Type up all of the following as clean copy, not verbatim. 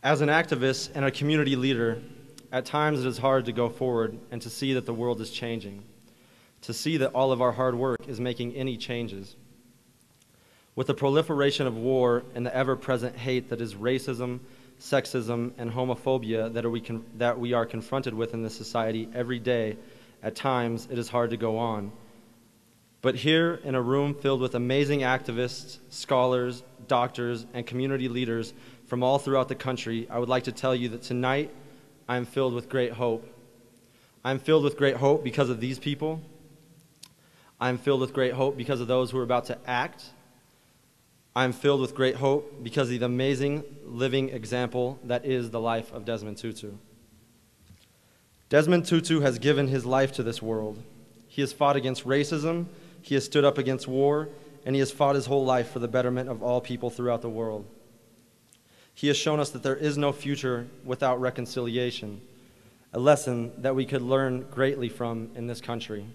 As an activist and a community leader, at times it is hard to go forward and to see that the world is changing, to see that all of our hard work is making any changes. With the proliferation of war and the ever-present hate that is racism, sexism, and homophobia that we are confronted with in this society every day, at times it is hard to go on. But here, in a room filled with amazing activists, scholars, doctors, and community leaders from all throughout the country, I would like to tell you that tonight I am filled with great hope. I am filled with great hope because of these people. I am filled with great hope because of those who are about to act. I am filled with great hope because of the amazing living example that is the life of Desmond Tutu. Desmond Tutu has given his life to this world. He has fought against racism, he has stood up against war, and he has fought his whole life for the betterment of all people throughout the world. He has shown us that there is no future without reconciliation, a lesson that we could learn greatly from in this country.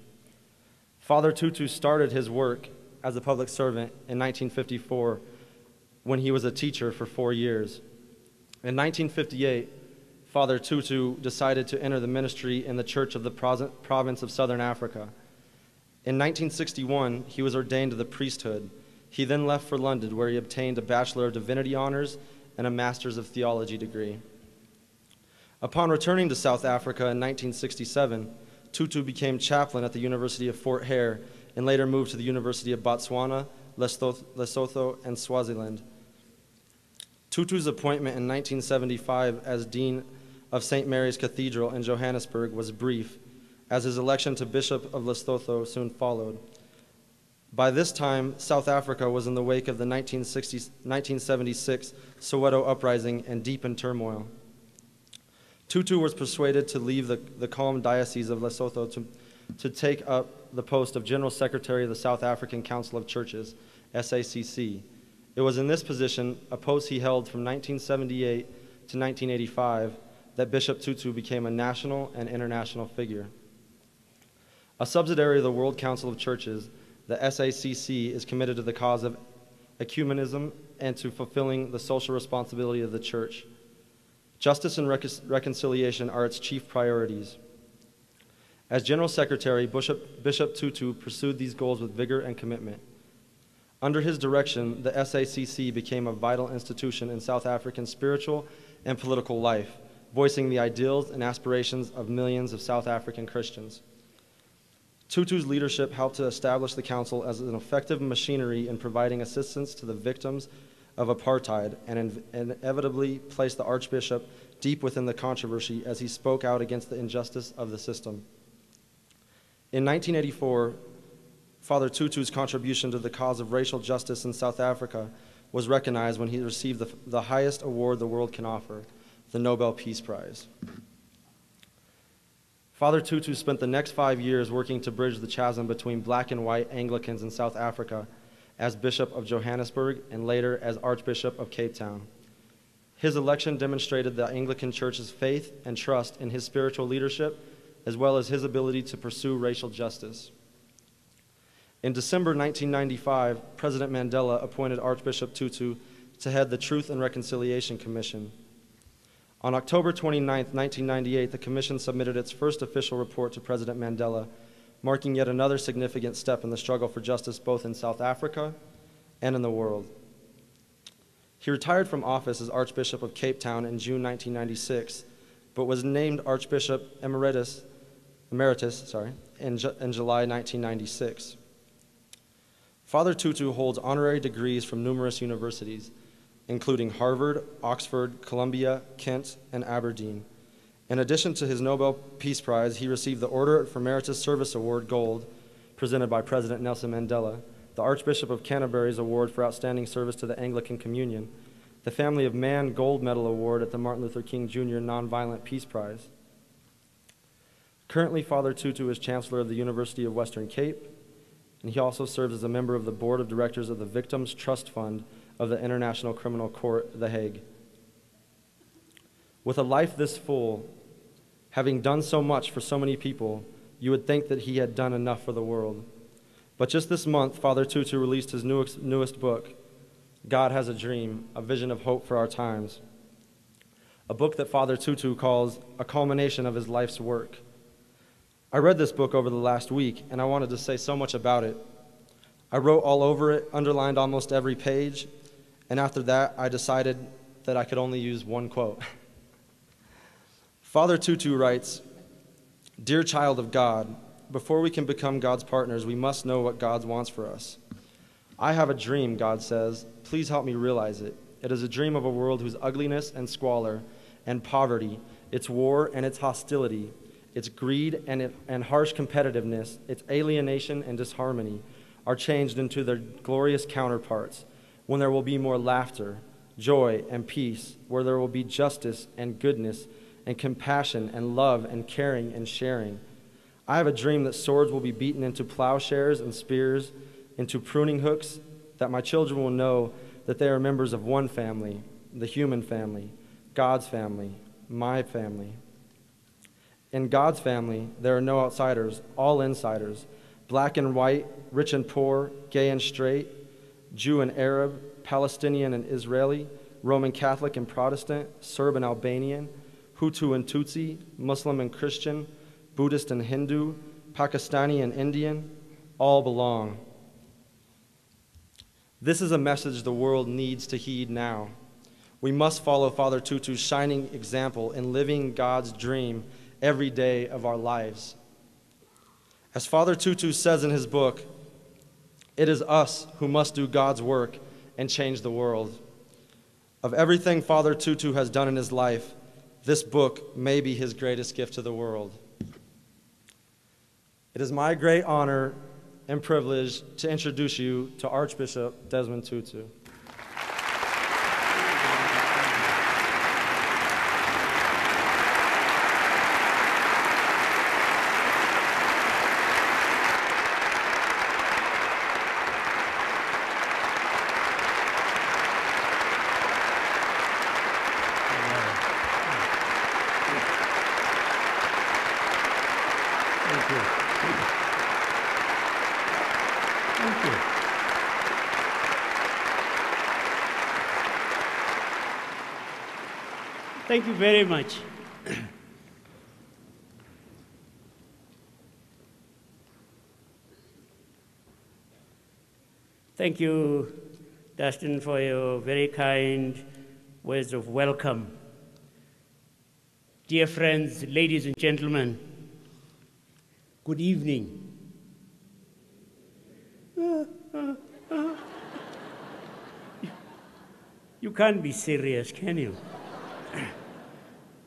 Father Tutu started his work as a public servant in 1954 when he was a teacher for 4 years. In 1958, Father Tutu decided to enter the ministry in the Church of the Province of Southern Africa. In 1961, he was ordained to the priesthood. He then left for London, where he obtained a Bachelor of Divinity honors and a Master's of Theology degree. Upon returning to South Africa in 1967, Tutu became chaplain at the University of Fort Hare and later moved to the University of Botswana, Lesotho, and Swaziland. Tutu's appointment in 1975 as Dean of St. Mary's Cathedral in Johannesburg was brief, as his election to Bishop of Lesotho soon followed. By this time, South Africa was in the wake of the 1976 Soweto uprising and deep in turmoil. Tutu was persuaded to leave the calm diocese of Lesotho to take up the post of General Secretary of the South African Council of Churches, SACC. It was in this position, a post he held from 1978 to 1985, that Bishop Tutu became a national and international figure. A subsidiary of the World Council of Churches, the SACC is committed to the cause of ecumenism and to fulfilling the social responsibility of the church. Justice and reconciliation are its chief priorities. As General Secretary, Bishop Tutu pursued these goals with vigor and commitment. Under his direction, the SACC became a vital institution in South African spiritual and political life, voicing the ideals and aspirations of millions of South African Christians. Tutu's leadership helped to establish the council as an effective machinery in providing assistance to the victims of apartheid and inevitably placed the Archbishop deep within the controversy as he spoke out against the injustice of the system. In 1984, Father Tutu's contribution to the cause of racial justice in South Africa was recognized when he received the highest award the world can offer, the Nobel Peace Prize. Father Tutu spent the next 5 years working to bridge the chasm between black and white Anglicans in South Africa as Bishop of Johannesburg and later as Archbishop of Cape Town. His election demonstrated the Anglican Church's faith and trust in his spiritual leadership, as well as his ability to pursue racial justice. In December 1995, President Mandela appointed Archbishop Tutu to head the Truth and Reconciliation Commission. On October 29, 1998, the commission submitted its first official report to President Mandela, marking yet another significant step in the struggle for justice both in South Africa and in the world. He retired from office as Archbishop of Cape Town in June 1996, but was named Archbishop Emeritus in July 1996. Father Tutu holds honorary degrees from numerous universities, including Harvard, Oxford, Columbia, Kent, and Aberdeen. In addition to his Nobel Peace Prize, he received the Order for Emeritus Service Award Gold, presented by President Nelson Mandela, the Archbishop of Canterbury's Award for Outstanding Service to the Anglican Communion, the Family of Man Gold Medal Award at the Martin Luther King Jr. Nonviolent Peace Prize. Currently, Father Tutu is Chancellor of the University of Western Cape, and he also serves as a member of the Board of Directors of the Victims Trust Fund of the International Criminal Court, The Hague. With a life this full, having done so much for so many people, you would think that he had done enough for the world. But just this month, Father Tutu released his newest book, God Has a Dream, a vision of hope for our times. a book that Father Tutu calls a culmination of his life's work. I read this book over the last week, and I wanted to say so much about it. I wrote all over it, underlined almost every page, and after that, I decided that I could only use one quote. Father Tutu writes, "Dear child of God, before we can become God's partners, we must know what God wants for us. I have a dream," God says. "Please help me realize it. It is a dream of a world whose ugliness and squalor and poverty, its war and its hostility, its greed and harsh competitiveness, its alienation and disharmony are changed into their glorious counterparts, when there will be more laughter, joy, and peace, where there will be justice and goodness and compassion and love and caring and sharing. I have a dream that swords will be beaten into plowshares and spears, into pruning hooks, that my children will know that they are members of one family, the human family, God's family, my family. In God's family, there are no outsiders, all insiders, black and white, rich and poor, gay and straight, Jew and Arab, Palestinian and Israeli, Roman Catholic and Protestant, Serb and Albanian, Hutu and Tutsi, Muslim and Christian, Buddhist and Hindu, Pakistani and Indian, all belong." This is a message the world needs to heed now. We must follow Father Tutu's shining example in living God's dream every day of our lives. As Father Tutu says in his book, it is us who must do God's work and change the world. Of everything Father Tutu has done in his life, this book may be his greatest gift to the world. It is my great honor and privilege to introduce you to Archbishop Desmond Tutu. Thank you very much. Thank you, Dustin, for your very kind words of welcome. Dear friends, ladies and gentlemen, good evening. You can't be serious, can you?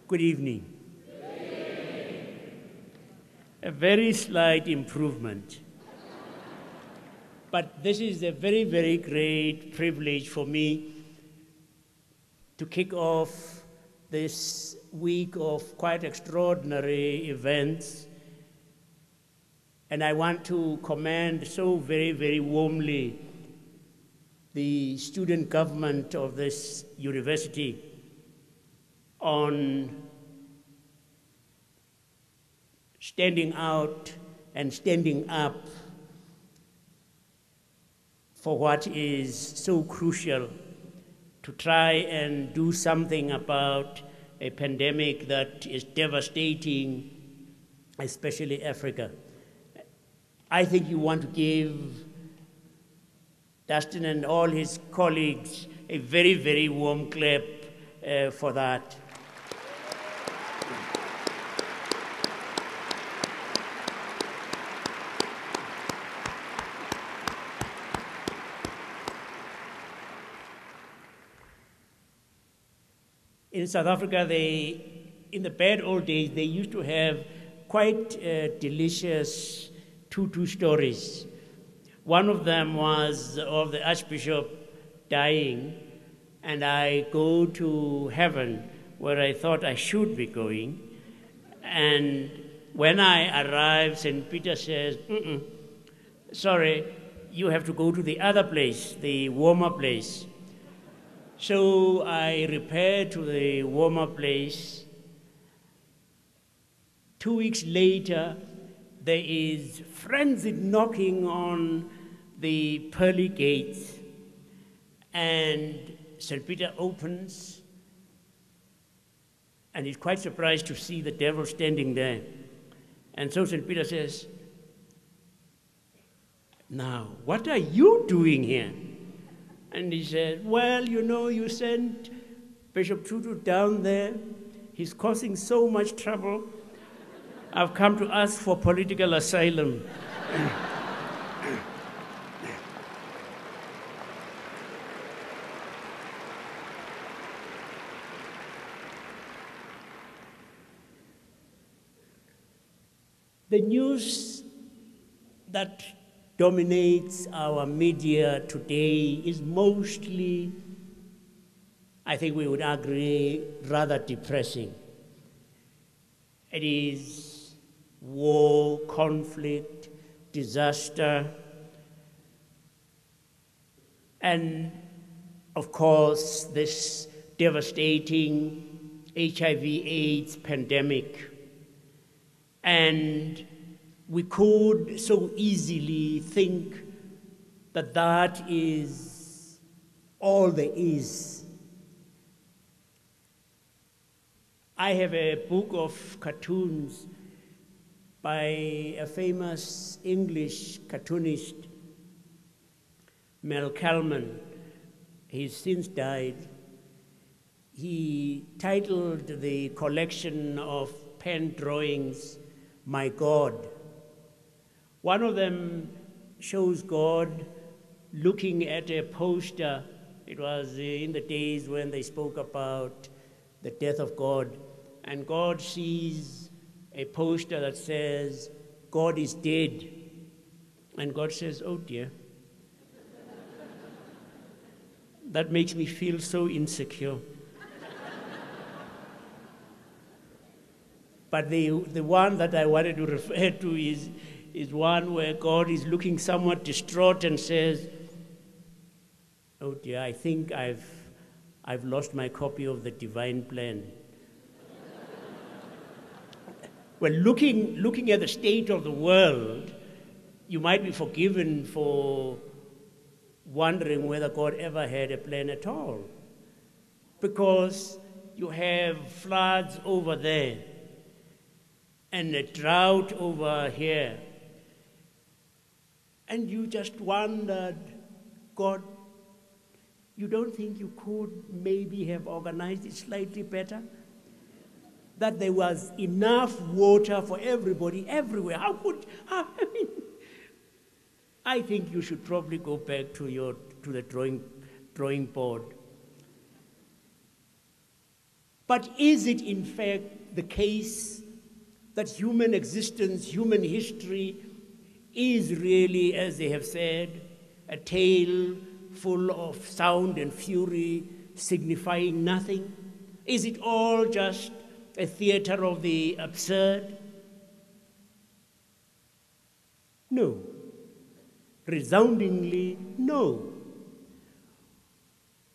Good evening. A very slight improvement. But this is a very, very great privilege for me to kick off this week of quite extraordinary events. And I want to commend so very, very warmly the student government of this university on standing out and standing up for what is so crucial, to try and do something about a pandemic that is devastating, especially Africa. I think you want to give Dustin and all his colleagues a very, very warm clap for that. In South Africa, in the bad old days, they used to have quite delicious Tutu stories. One of them was of the Archbishop dying, and I go to heaven where I thought I should be going. And when I arrive, St. Peter says, sorry, you have to go to the other place, the warmer place. So I repair to the warmer place. 2 weeks later, there is frenzied knocking on the pearly gates, and St. Peter opens, And he's quite surprised to see the devil standing there. And so St. Peter says, "Now, what are you doing here?" And he said, "Well, you know, you sent Bishop Tutu down there. He's causing so much trouble. I've come to ask for political asylum." The news that dominates our media today is mostly, I think we would agree, rather depressing. It is war, conflict, disaster, and of course this devastating HIV/AIDS pandemic. And we could so easily think that that is all there is. I have a book of cartoons by a famous English cartoonist, Mel Kalman. He's since died. He titled the collection of pen drawings, "My God." One of them shows God looking at a poster. It was in the days when they spoke about the death of God. And God sees a poster that says, "God is dead." And God says, "Oh dear." That makes me feel so insecure. But the one that I wanted to refer to is one where God is looking somewhat distraught and says, "Oh dear, I think I've lost my copy of the divine plan." Well, looking at the state of the world, you might be forgiven for wondering whether God ever had a plan at all. Because you have floods over there, and a drought over here. And you just wondered, God, you don't think you could maybe have organized it slightly better? That there was enough water for everybody everywhere. I think you should probably go back to the drawing board. But is it in fact the case that human existence, human history, is really, as they have said, a tale full of sound and fury, signifying nothing? Is it all just a theater of the absurd? No. Resoundingly, no.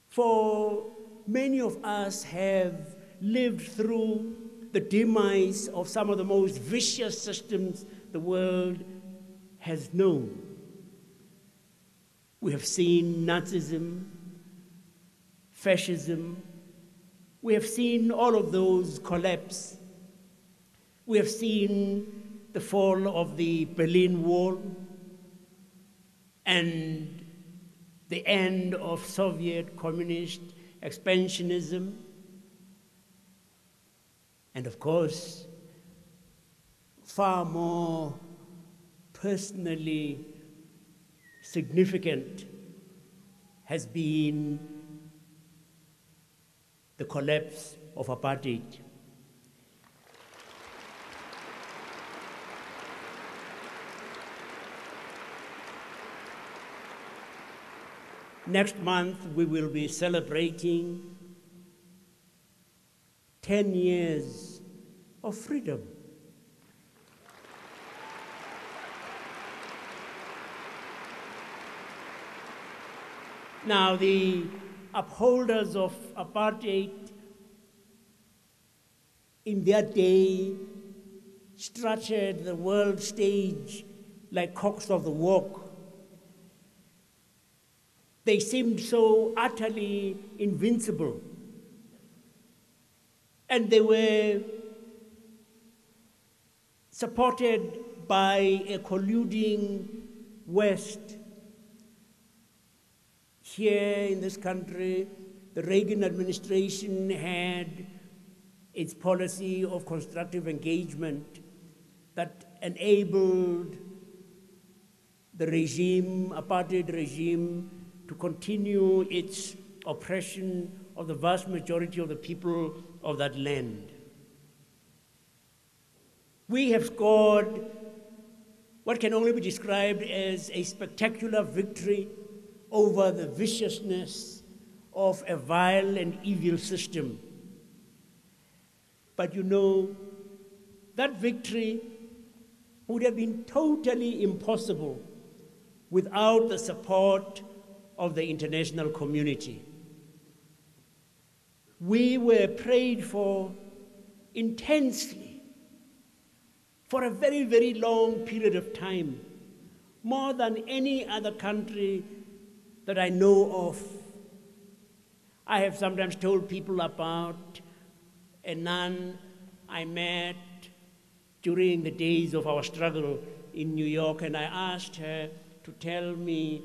For many of us have lived through the demise of some of the most vicious systems the world has known. We have seen Nazism, fascism. We have seen all of those collapse. We have seen the fall of the Berlin Wall and the end of Soviet communist expansionism. And of course, far more personally significant has been the collapse of apartheid. Next month, we will be celebrating 10 years of freedom. Now, the upholders of apartheid in their day strutted the world stage like cocks of the walk. They seemed so utterly invincible. And they were supported by a colluding West. Here in this country, the Reagan administration had its policy of constructive engagement that enabled the regime, apartheid regime, to continue its oppression of the vast majority of the people of that land. We have scored what can only be described as a spectacular victory over the viciousness of a vile and evil system. But you know, that victory would have been totally impossible without the support of the international community. We were prayed for intensely for a very, very long period of time, more than any other country that I know of. I have sometimes told people about a nun I met during the days of our struggle in New York, and I asked her to tell me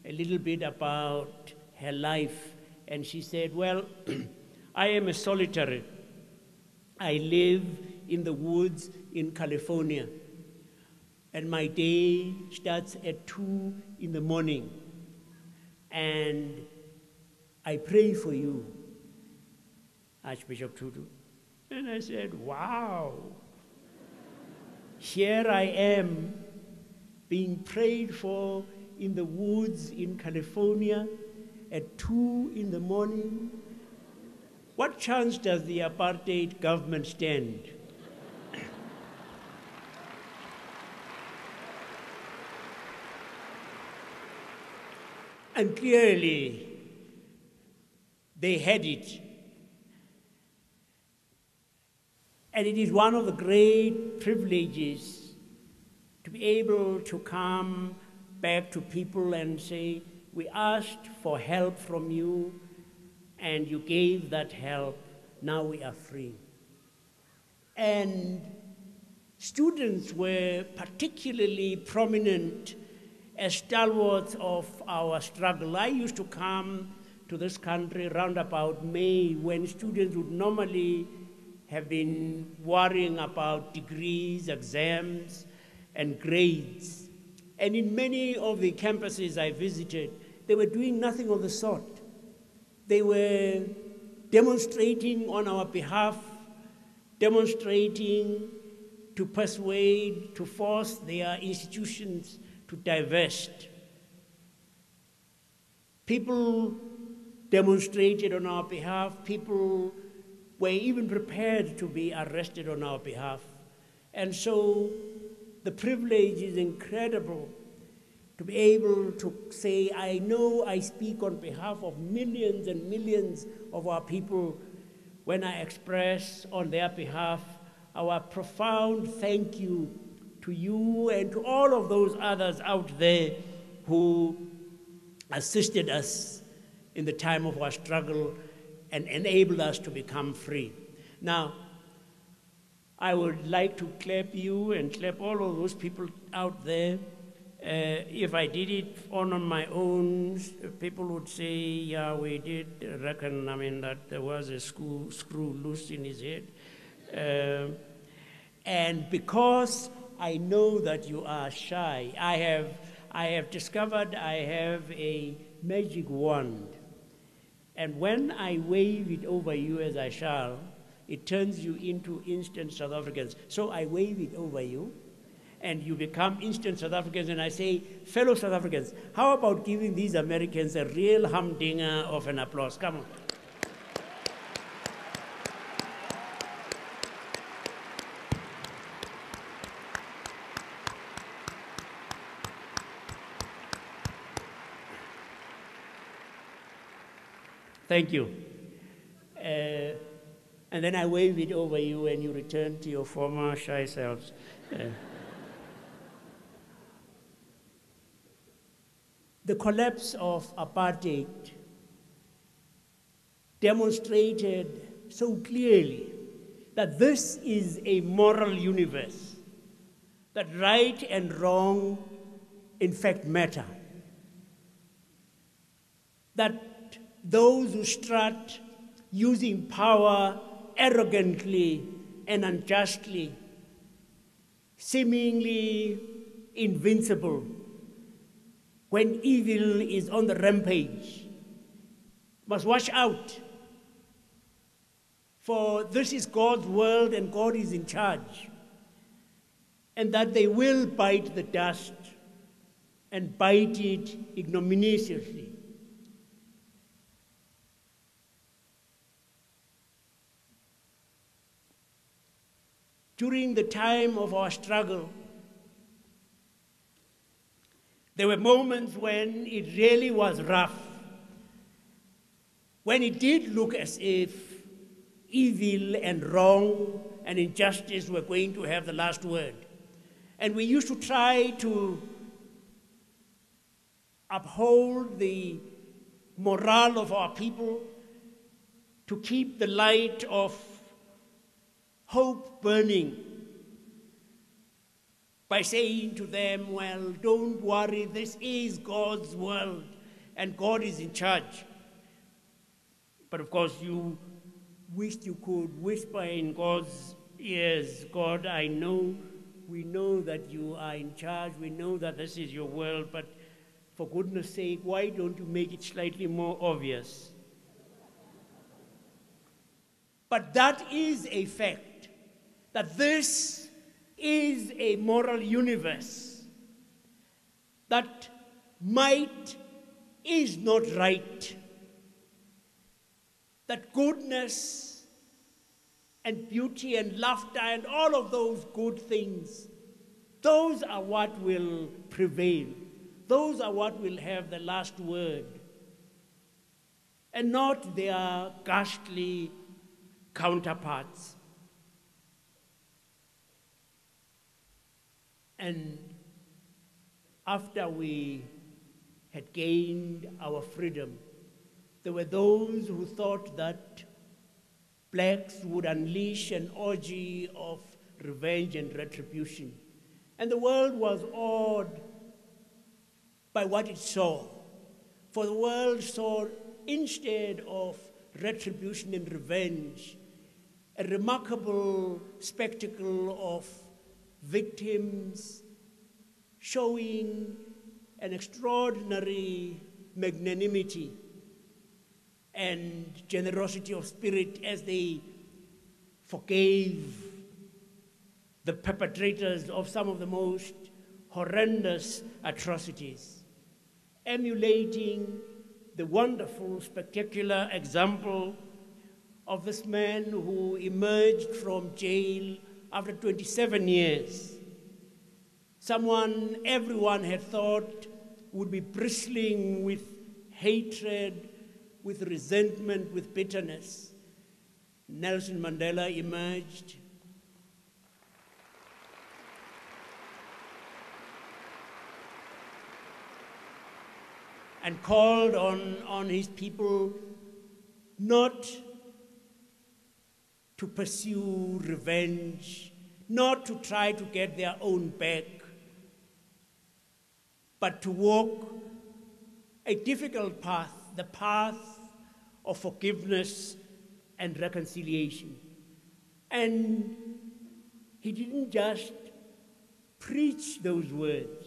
a little bit about her life. And she said, well, I am a solitary. I live in the woods in California, and my day starts at 2 in the morning, and I pray for you, Archbishop Tutu. And I said, wow, here I am being prayed for in the woods in California at 2 in the morning. What chance does the apartheid government stand? And clearly, they had it. And it is one of the great privileges to be able to come back to people and say, we asked for help from you, and you gave that help. Now we are free. And students were particularly prominent as stalwarts of our struggle. I used to come to this country round about May, when students would normally have been worrying about degrees, exams, and grades. And in many of the campuses I visited, they were doing nothing of the sort. They were demonstrating on our behalf, demonstrating to persuade, to force their institutions to divest. People demonstrated on our behalf. People were even prepared to be arrested on our behalf. And so the privilege is incredible to be able to say, I know I speak on behalf of millions and millions of our people when I express on their behalf our profound thank you to you and to all of those others out there who assisted us in the time of our struggle and enabled us to become free. Now, I would like to clap you and clap all of those people out there. If I did it on my own, people would say, yeah, we did reckon, that there was a screw loose in his head. And because I know that you are shy, I have discovered I have a magic wand. And when I wave it over you, as I shall, it turns you into instant South Africans. So I wave it over you, and you become instant South Africans, and I say, fellow South Africans, how about giving these Americans a real humdinger of an applause? Come on. Thank you. And then I wave it over you and you return to your former shy selves. The collapse of apartheid demonstrated so clearly that this is a moral universe, that right and wrong in fact matter, that those who strut using power arrogantly and unjustly, seemingly invincible, when evil is on the rampage, must watch out. For this is God's world and God is in charge. And that they will bite the dust and bite it ignominiously. During the time of our struggle, there were moments when it really was rough, when it did look as if evil and wrong and injustice were going to have the last word. And we used to try to uphold the morale of our people, to keep the light of hope burning, by saying to them, well, don't worry, this is God's world and God is in charge. But of course, you wished you could whisper in God's ears, God, I know, we know that you are in charge, we know that this is your world, but for goodness sake, why don't you make it slightly more obvious? But that is a fact, that this is a moral universe, that might is not right, that goodness and beauty and laughter and all of those good things, those are what will prevail. Those are what will have the last word, and not their ghastly counterparts. And after we had gained our freedom, there were those who thought that blacks would unleash an orgy of revenge and retribution. And the world was awed by what it saw. For the world saw, instead of retribution and revenge, a remarkable spectacle of victims showing an extraordinary magnanimity and generosity of spirit as they forgave the perpetrators of some of the most horrendous atrocities, emulating the wonderful, spectacular example of this man who emerged from jail after 27 years. Someone everyone had thought would be bristling with hatred, with resentment, with bitterness. Nelson Mandela emerged. And called on his people not to pursue revenge, not to try to get their own back, but to walk a difficult path, the path of forgiveness and reconciliation. And he didn't just preach those words.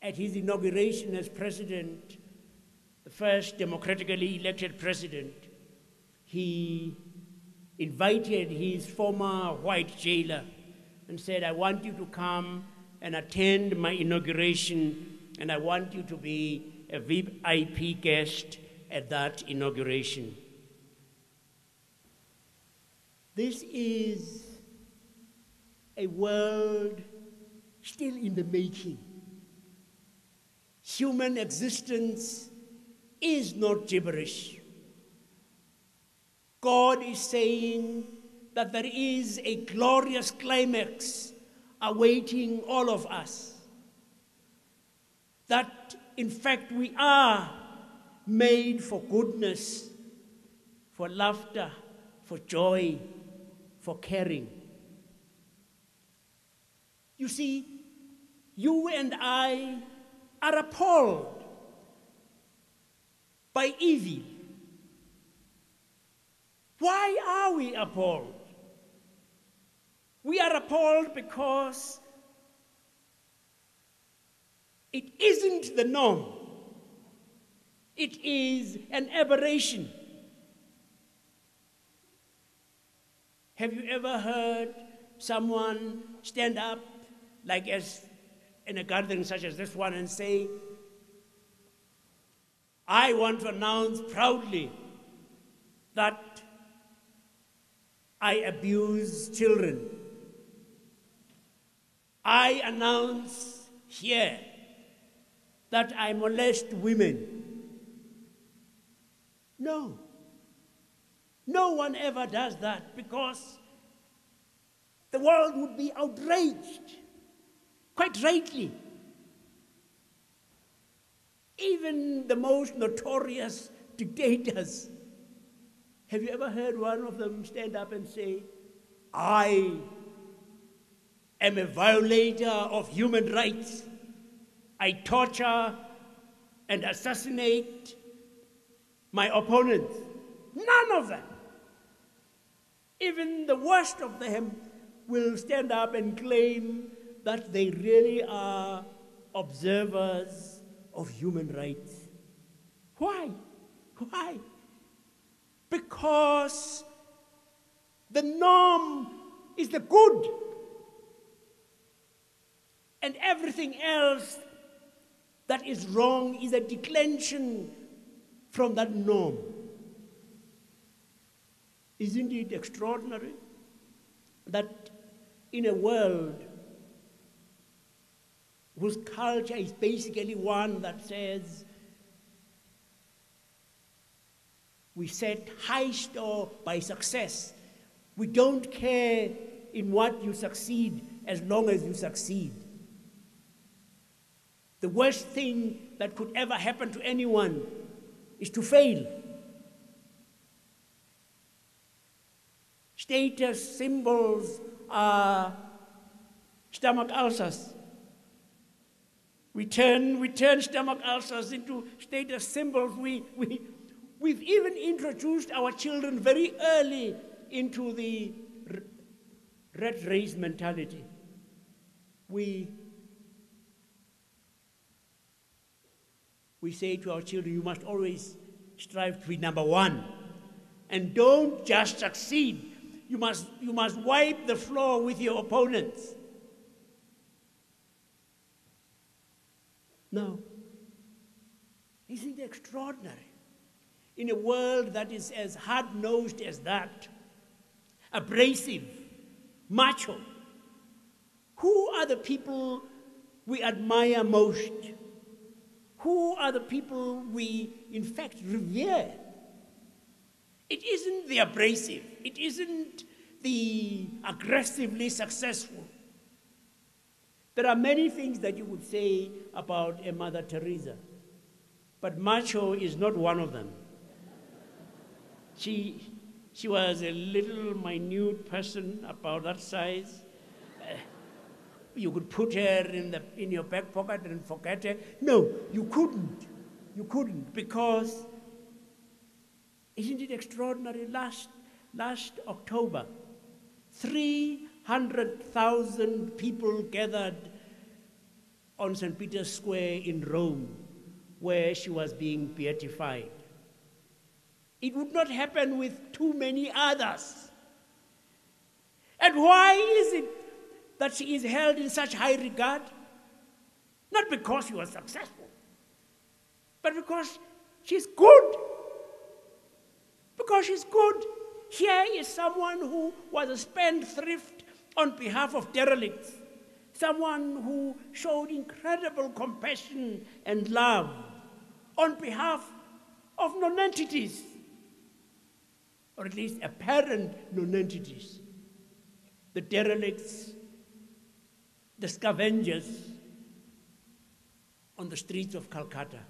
At his inauguration as president, the first democratically elected president, he invited his former white jailer and said, I want you to come and attend my inauguration, and I want you to be a VIP guest at that inauguration. This is a world still in the making. Human existence is not gibberish. God is saying that there is a glorious climax awaiting all of us. That, in fact, we are made for goodness, for laughter, for joy, for caring. You see, you and I are appalled by evil. Why are we appalled? We are appalled because it isn't the norm. It is an aberration. Have you ever heard someone stand up, like as in a gathering such as this one, and say, I want to announce proudly that I abuse children. I announce here that I molest women. No. No one ever does that because the world would be outraged, quite rightly. Even the most notorious dictators. Have you ever heard one of them stand up and say, I am a violator of human rights. I torture and assassinate my opponents. None of them. Even the worst of them will stand up and claim that they really are observers of human rights. Why? Why? Because the norm is the good, and everything else that is wrong is a declension from that norm. Isn't it extraordinary that in a world whose culture is basically one that says we set high store by success. We don't care in what you succeed as long as you succeed. The worst thing that could ever happen to anyone is to fail. Status symbols are stomach ulcers. We turn stomach ulcers into status symbols. We've even introduced our children very early into the rat race mentality. We say to our children, you must always strive to be number one. And don't just succeed. You must wipe the floor with your opponents. No. Isn't it extraordinary? In a world that is as hard-nosed as that, abrasive, macho, who are the people we admire most? Who are the people we, in fact, revere? It isn't the abrasive. It isn't the aggressively successful. There are many things that you would say about a Mother Teresa, but macho is not one of them. She was a little minute person about that size. You could put her in your back pocket and forget her. No, you couldn't. You couldn't, because isn't it extraordinary? Last October, 300,000 people gathered on St. Peter's Square in Rome, where she was being beatified. It would not happen with too many others. And why is it that she is held in such high regard? Not because she was successful, but because she's good. Because she's good. Here is someone who was a spendthrift on behalf of derelicts, someone who showed incredible compassion and love on behalf of non-entities, or at least apparent non-entities, the derelicts, the scavengers on the streets of Calcutta.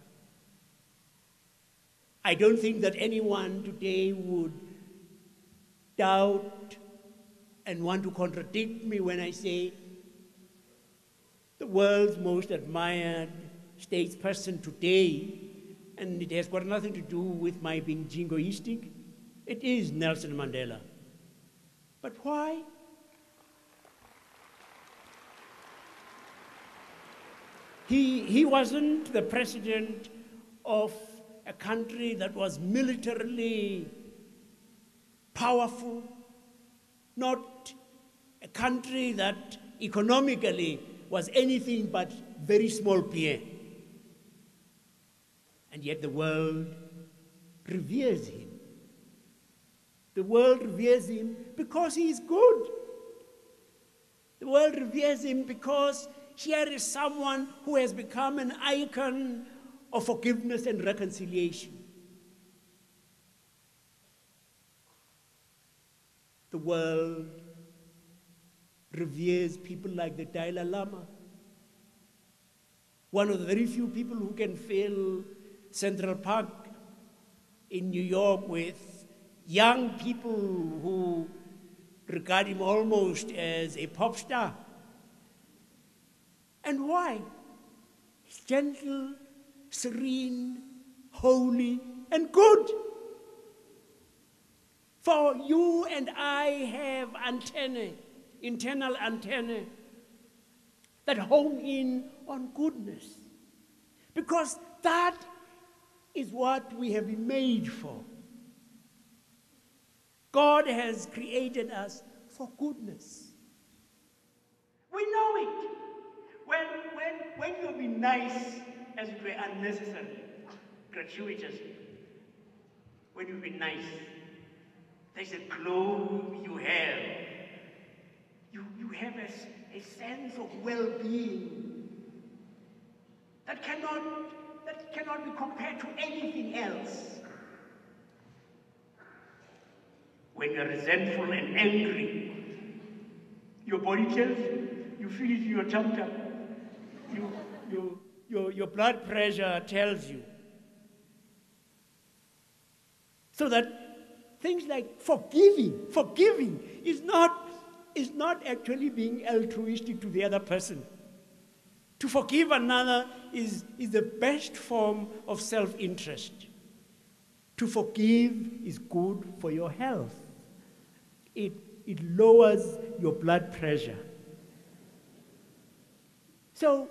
I don't think that anyone today would doubt and want to contradict me when I say the world's most admired statesperson today, and it has got nothing to do with my being jingoistic, it is Nelson Mandela. But why? He wasn't the president of a country that was militarily powerful, not a country that economically was anything but very small beer. And yet the world reveres him. The world reveres him because he is good. The world reveres him because here is someone who has become an icon of forgiveness and reconciliation. The world reveres people like the Dalai Lama, one of the very few people who can fill Central Park in New York with young people who regard him almost as a pop star. And why? He's gentle, serene, holy, and good. For you and I have antennae, internal antennae, that hone in on goodness. Because that is what we have been made for. God has created us for goodness. We know it. When you've been nice, as it were, unnecessary, gratuitous, when you've been nice, there's a glow you have. You have a sense of well-being that cannot be compared to anything else. When you're resentful and angry, your body tells you feel it in your tum-tum. Your blood pressure tells you. So that things like forgiving is not actually being altruistic to the other person. To forgive another is the best form of self-interest. To forgive is good for your health. It lowers your blood pressure. So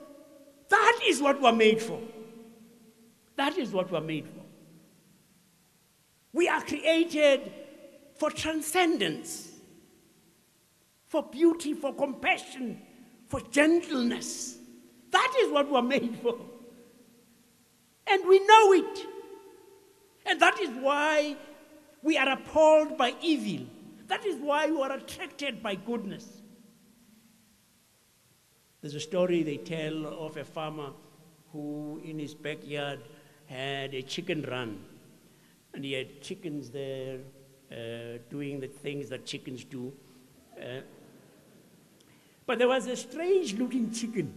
that is what we're made for. That is what we're made for. We are created for transcendence, for beauty, for compassion, for gentleness. That is what we're made for. And we know it. And that is why we are appalled by evil. That is why we are attracted by goodness. There's a story they tell of a farmer who in his backyard had a chicken run. And he had chickens there doing the things that chickens do. But there was a strange looking chicken.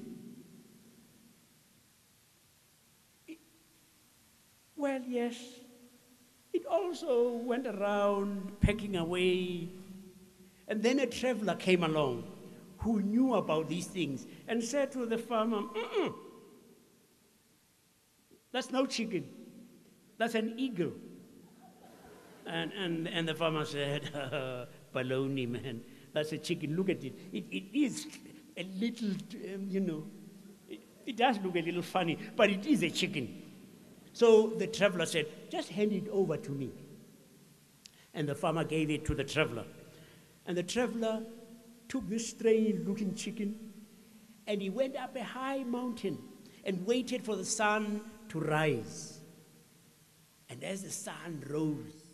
Well, yes, it also went around pecking away. And then a traveler came along who knew about these things and said to the farmer, that's no chicken, that's an eagle. And the farmer said, baloney, man, that's a chicken, look at it. It is a little, it does look a little funny, but it is a chicken. So the traveler said, just hand it over to me. And the farmer gave it to the traveler. And the traveler took this strange-looking chicken, and he went up a high mountain and waited for the sun to rise. And as the sun rose,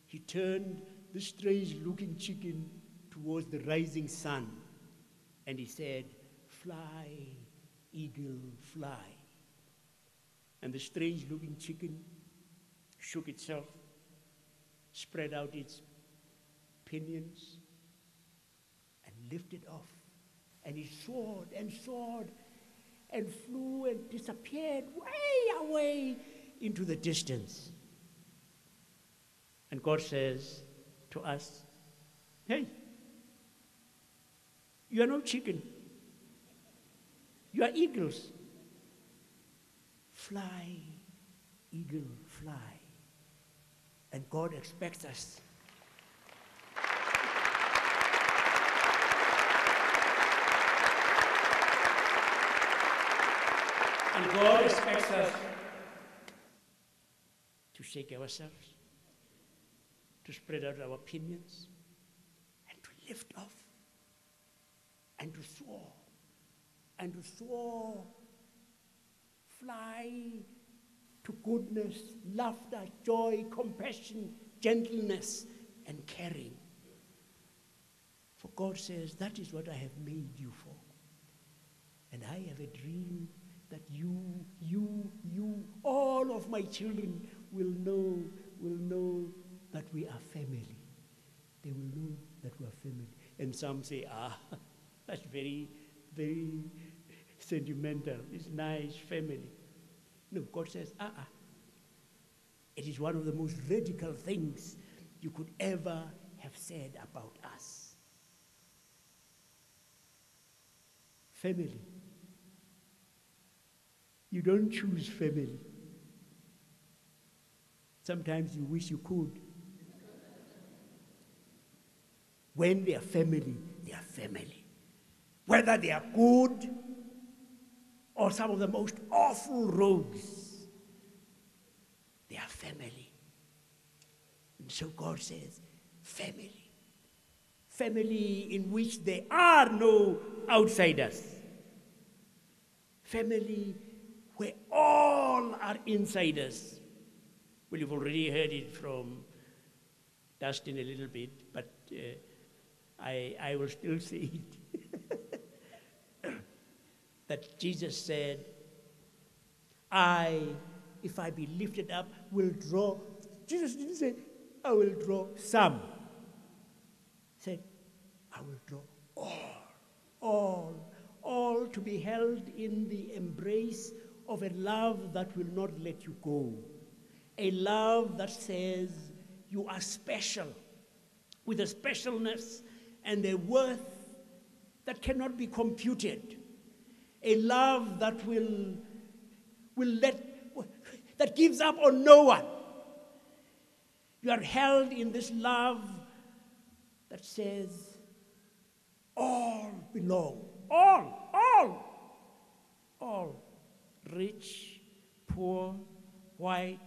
he turned the strange-looking chicken towards the rising sun, and he said, fly, eagle, fly. And the strange-looking chicken shook itself, spread out its pinions, and lifted off. And it soared and soared and flew and disappeared way away into the distance. And God says to us, Hey, you are no chicken. You are eagles. Fly, eagle, fly. And God expects us. And God expects us to shake ourselves, to spread out our opinions, and to lift off, and to soar, fly to goodness, laughter, joy, compassion, gentleness, and caring. For God says, that is what I have made you for. And I have a dream that you, all of my children will know that we are family. They will know that we are family. And some say, that's very, very sentimental. It's nice, family. No, God says, It is one of the most radical things you could ever have said about us. Family. You don't choose family. Sometimes you wish you could. When they are family, they are family. Whether they are good or some of the most awful rogues, they are family. And so God says, family. Family in which there are no outsiders. Family where all are insiders. Well, you've already heard it from Dustin a little bit, but I will still say it. That Jesus said, if I be lifted up, will draw. Jesus didn't say, I will draw some. He said, I will draw all to be held in the embrace of a love that will not let you go. A love that says you are special, with a specialness and a worth that cannot be computed. A love that that gives up on no one. You are held in this love that says all belong. All. Rich, poor, white,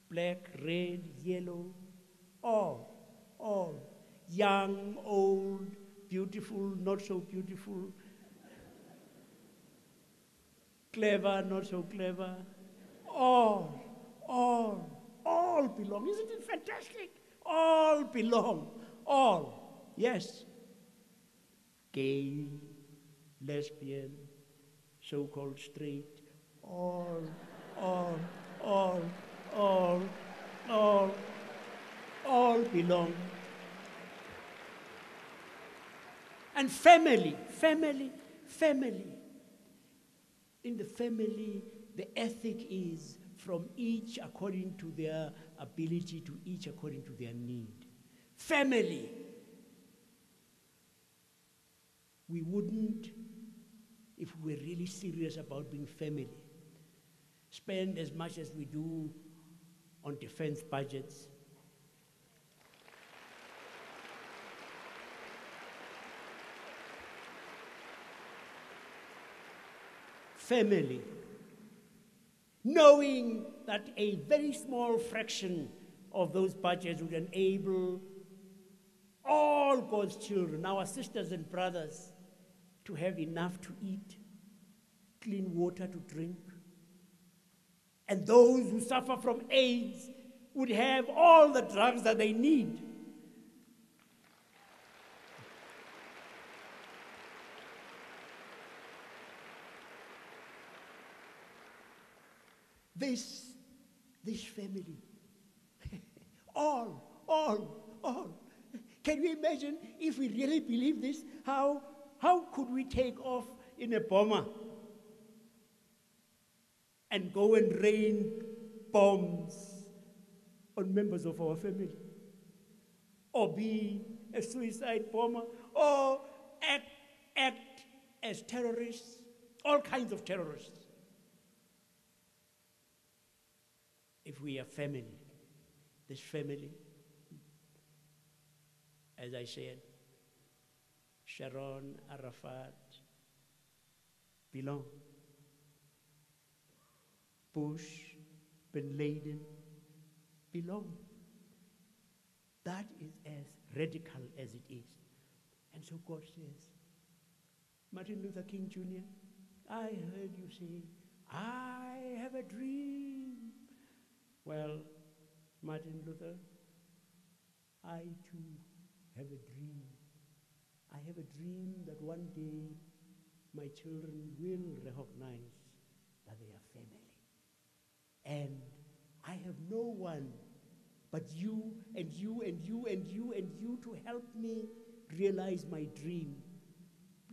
black, red, yellow, all. Young, old, beautiful, not so beautiful, clever, not so clever, all belong. Isn't it fantastic? All belong, all. Yes. Gay, lesbian, so-called straight, all belong. And family. In the family, the ethic is from each according to their ability, to each according to their need. Family. We wouldn't, if we're really serious about being family, spend as much as we do on defense budgets. Family. Knowing that a very small fraction of those budgets would enable all God's children, our sisters and brothers, to have enough to eat, clean water to drink. And those who suffer from AIDS would have all the drugs that they need. This family, all. Can you imagine if we really believe this? How could we take off in a bomber and go and rain bombs on members of our family? Or be a suicide bomber, or act as terrorists, all kinds of terrorists. If we are family, this family, as I said, Sharon, Arafat, belong. Bush, Bin Laden, belong. That is as radical as it is. And so God says, Martin Luther King Jr., I heard you say, I have a dream. Well, Martin Luther, I too have a dream. I have a dream that one day my children will recognize that they are family. And I have no one but you and you and you and you and you to help me realize my dream.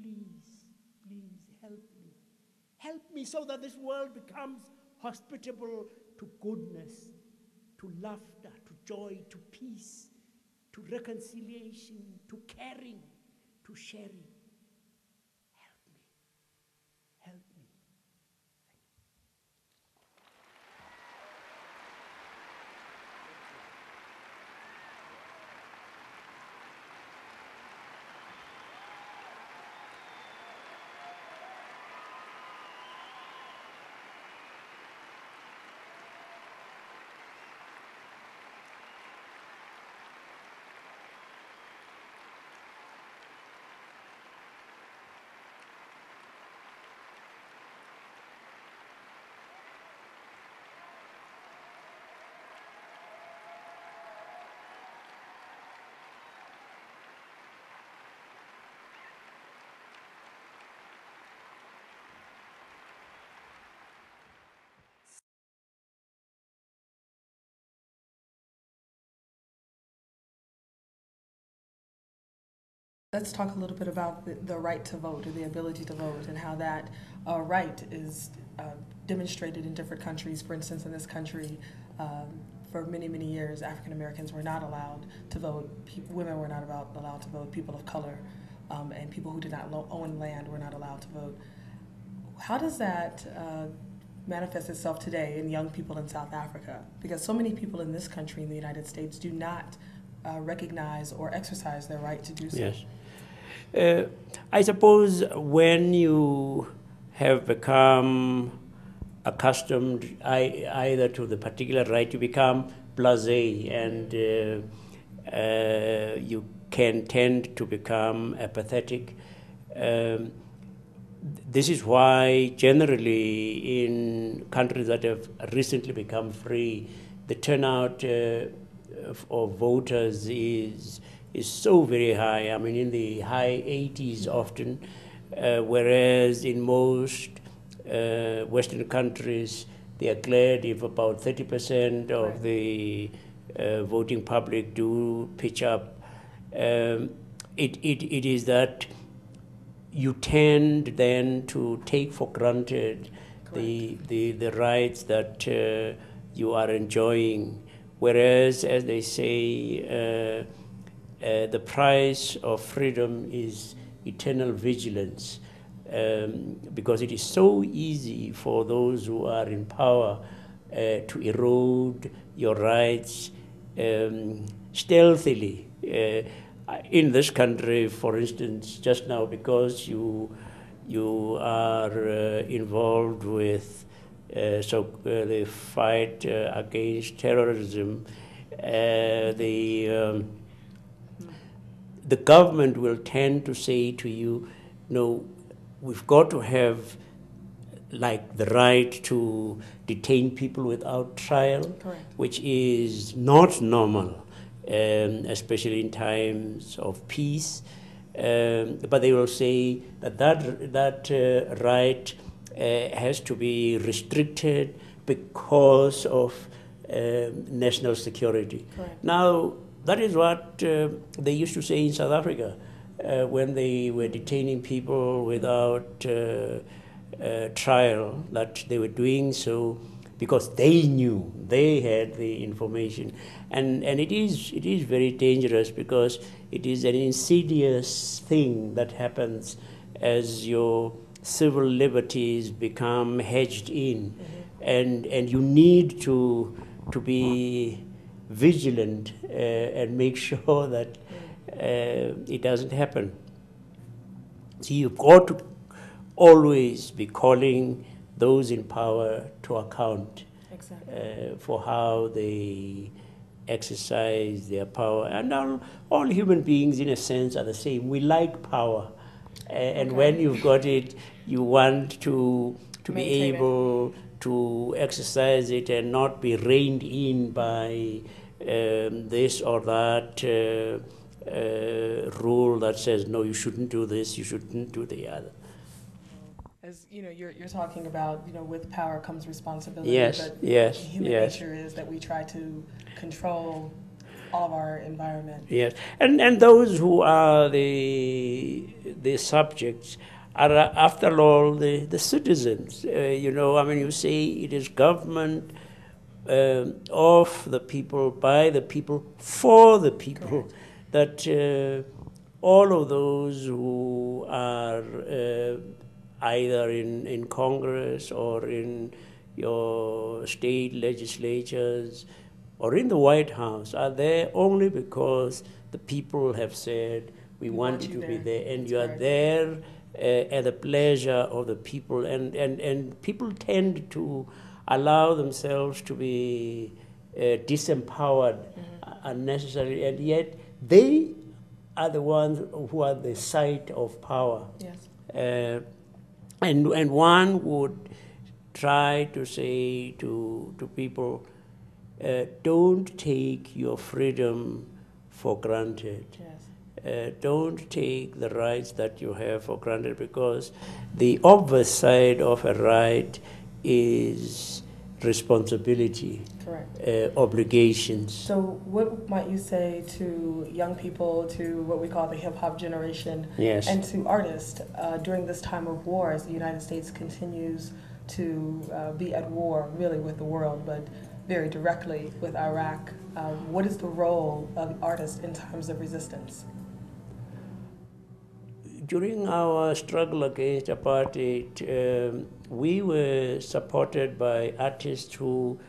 Please, please help me. Help me so that this world becomes hospitable to goodness, to laughter, to joy, to peace, to reconciliation, to caring, to sharing. Help me. Help me. Let's talk a little bit about the right to vote, or the ability to vote, and how that right is demonstrated in different countries. For instance, in this country, for many, many years, African Americans were not allowed to vote. Women were not allowed to vote. People of color and people who did not own land were not allowed to vote. How does that manifest itself today in young people in South Africa? Because so many people in this country, in the United States, do not recognize or exercise their right to do so. Yes. I suppose when you have become accustomed either to the particular right, you become blasé, and you can tend to become apathetic. This is why generally in countries that have recently become free, the turnout of voters is so very high. I mean, in the high 80s often, whereas in most Western countries, they are glad if about 30% of the voting public do pitch up. It is that you tend then to take for granted the rights that you are enjoying, whereas, as they say, the price of freedom is eternal vigilance, because it is so easy for those who are in power to erode your rights stealthily. In this country, for instance, just now, because you are involved with the fight against terrorism, the government will tend to say to you, no, we've got to have like the right to detain people without trial, Correct. Which is not normal, especially in times of peace. But they will say that right has to be restricted because of national security. Correct. Now, that is what they used to say in South Africa when they were detaining people without trial, that they were doing so because they knew, they had the information. And it is very dangerous because it is an insidious thing that happens as your civil liberties become hedged in. And you need to be vigilant and make sure that it doesn't happen. So you've got to always be calling those in power to account. Exactly. For how they exercise their power. And all human beings, in a sense, are the same. We like power. And when you've got it, you want to be able to exercise it and not be reined in by this or that rule that says, no, you shouldn't do this, you shouldn't do the other. As you know, you're talking about, with power comes responsibility. Yes, but yes, human yes. nature is that we try to control all of our environment. Yes, and those who are the subjects are, after all, the citizens. You say it is government of the people, by the people, for the people. Correct. That all of those who are either in Congress or in your state legislatures or in the White House are there only because the people have said, we want you to be there, and you are there at the pleasure of the people. And people tend to allow themselves to be disempowered unnecessarily, and yet they are the ones who are the site of power. Yes. And one would try to say to people, don't take your freedom for granted. Yes. Don't take the rights that you have for granted, because the obvious side of a right is responsibility. Correct. Obligations. So what might you say to young people, to what we call the hip-hop generation, yes, and to artists during this time of war, as the United States continues to be at war really with the world, but very directly with Iraq? What is the role of artists in times of resistance? During our struggle against apartheid, we were supported by artists who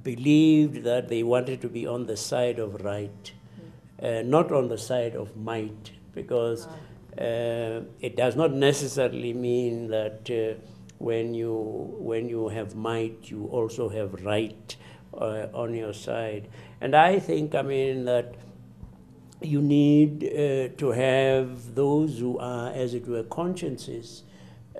believed that they wanted to be on the side of right, not on the side of might, because it does not necessarily mean that when you have might, you also have right on your side. And I think, that you need to have those who are, as it were, consciences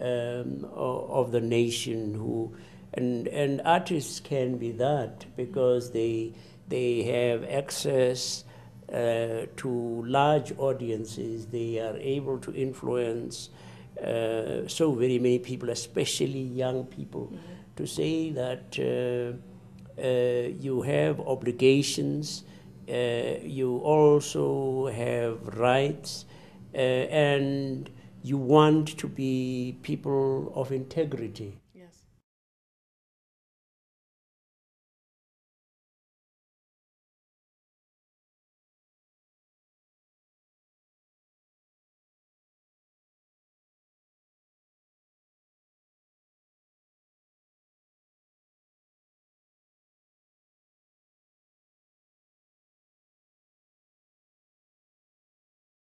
of the nation, who and artists can be that, because they have access to large audiences. They are able to influence so very many people, especially young people, to say that you have obligations, you also have rights, and you want to be people of integrity.